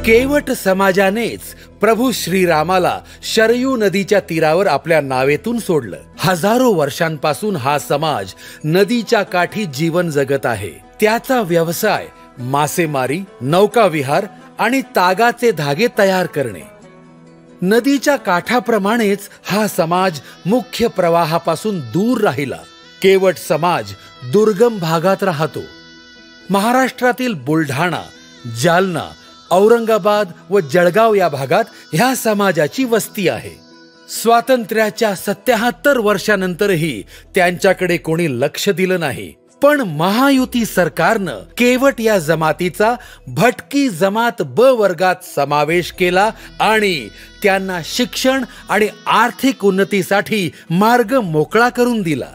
केवट समाजानेच प्रभू श्रीरामाला शरयू नदीच्या तीरावर आपल्या नावेतून सोडलं। हजारो वर्षांपासून हा समाज नदीच्या काठी जीवन जगत आहे। त्याचा व्यवसाय मासेमारी, नौकाविहार आणि तागाचे धागे तयार करणे। नदीच्या काठाप्रमाणेच हा समाज मुख्य प्रवाहापासून दूर राहिला। केवट समाज दुर्गम भागात राहतो। महाराष्ट्रातील बुलढाणा, जालना, औरंगाबाद व जळगाव या भागात ह्या समाजाची वस्ती आहे। स्वातंत्र्याच्या 77 वर्षानंतरही त्यांच्याकडे कोणी लक्ष दिलं नाही। पण महायुती सरकारनं केवट या जमातीचा भटकी जमात ब वर्गात समावेश केला आणि त्यांना शिक्षण आणि आर्थिक उन्नतीसाठी मार्ग मोकळा करून दिला।